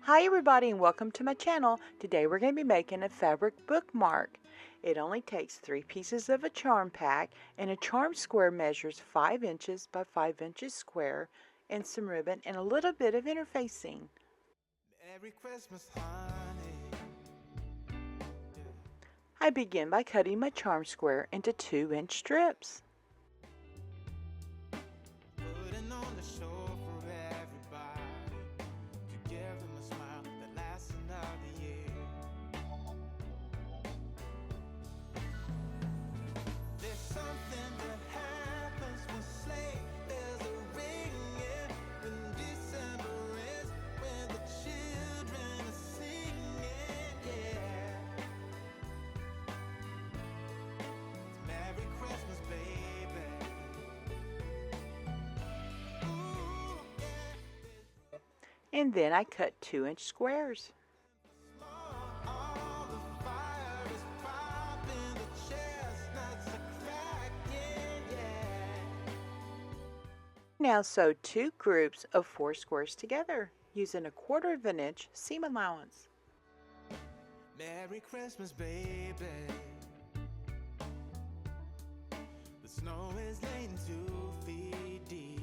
Hi everybody and welcome to my channel. Today we're going to be making a fabric bookmark. It only takes 3 pieces of a charm pack, and a charm square measures 5 inches by 5 inches square, and some ribbon and a little bit of interfacing. Merry Christmas, honey. I begin by cutting my charm square into 2-inch strips. Putting on the show for everybody, to give them a smile that lasts another year. There's something that happens when sleigh bells are ringing, when December is, when the children are singing, yeah. It's Merry Christmas, baby. Ooh, yeah. And then I cut 2-inch squares. All the fire is popping, the chestnuts are cracking, yeah. Now sew 2 groups of 4 squares together using a 1/4 of an inch seam allowance. Merry Christmas, baby. The snow is laying 2 feet deep.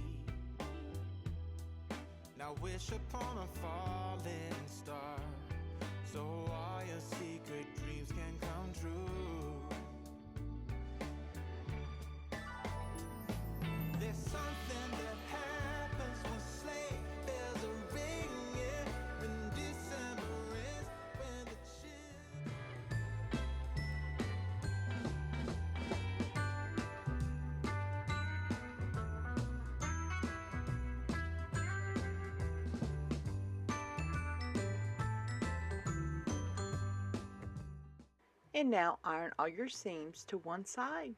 Now wish upon a falling star, so all your secret dreams can come true. There's something that happens when sleigh bells are ringing, when December is, when the children. And now iron all your seams to one side.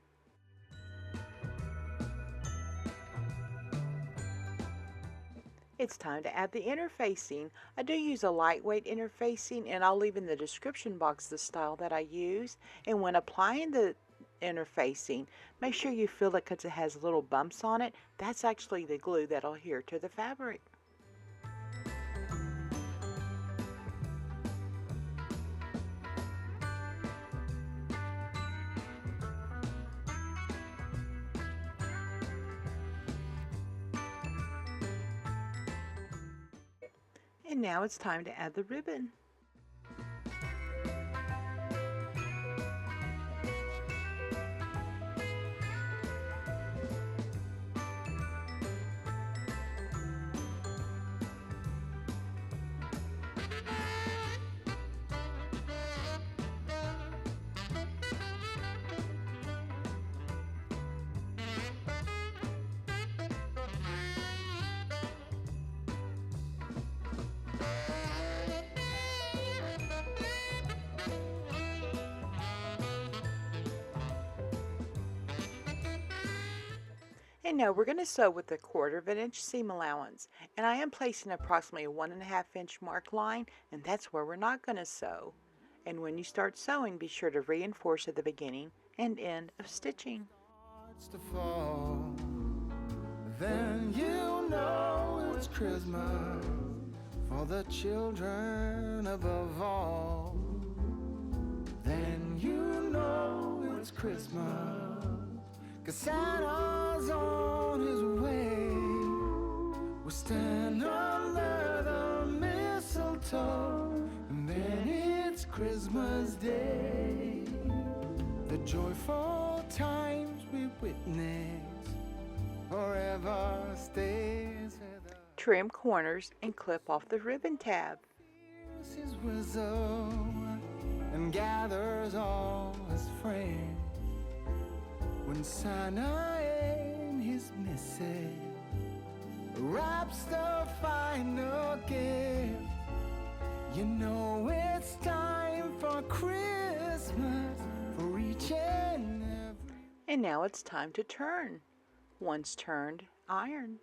It's time to add the interfacing. I do use a lightweight interfacing, and I'll leave in the description box the style that I use. And when applying the interfacing, make sure you feel it because it has little bumps on it. That's actually the glue that'll adhere to the fabric. And now it's time to add the ribbon. And now we're going to sew with a 1/4 of an inch seam allowance, and I am placing approximately a 1.5 inch mark line, and that's where we're not going to sew. And when you start sewing, be sure to reinforce at the beginning and end of stitching. Starts to fall, then you know it's Christmas for the children above all. Then you know it's Christmas, 'cause Santa's on his way. We'll stand under the mistletoe, and then it's Christmas Day. The joyful times we witness forever stays with us. Trim corners and clip off the ribbon tab. Here's his wisdom and gathers all his friends. When Santa and his missus wraps the final gift, you know it's time for Christmas for each and every. And now it's time to turn. Once turned, iron.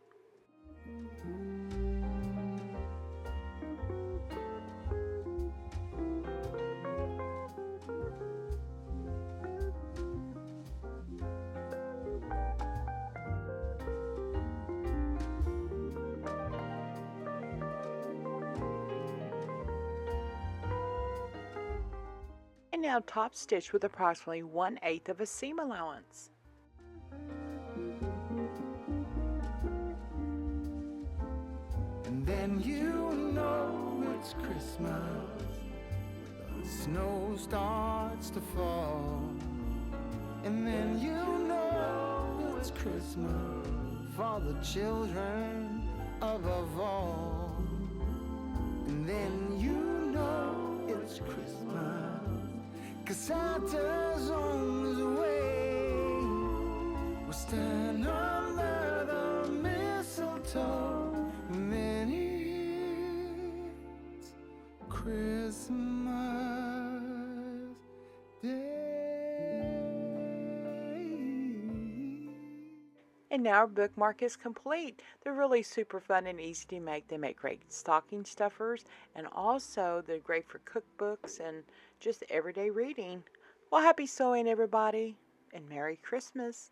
And now top stitch with approximately 1/8 of a seam allowance. And then you know it's Christmas, the snow starts to fall. And then you know it's Christmas for the children above all. And then you know it's Christmas, 'cause Santa's on his way. We'll stand under the mistletoe, and then it's Christmas Day. And now our bookmark is complete. They're really super fun and easy to make. They make great stocking stuffers, and also they're great for cookbooks and just everyday reading. Well, happy sewing, everybody, and Merry Christmas.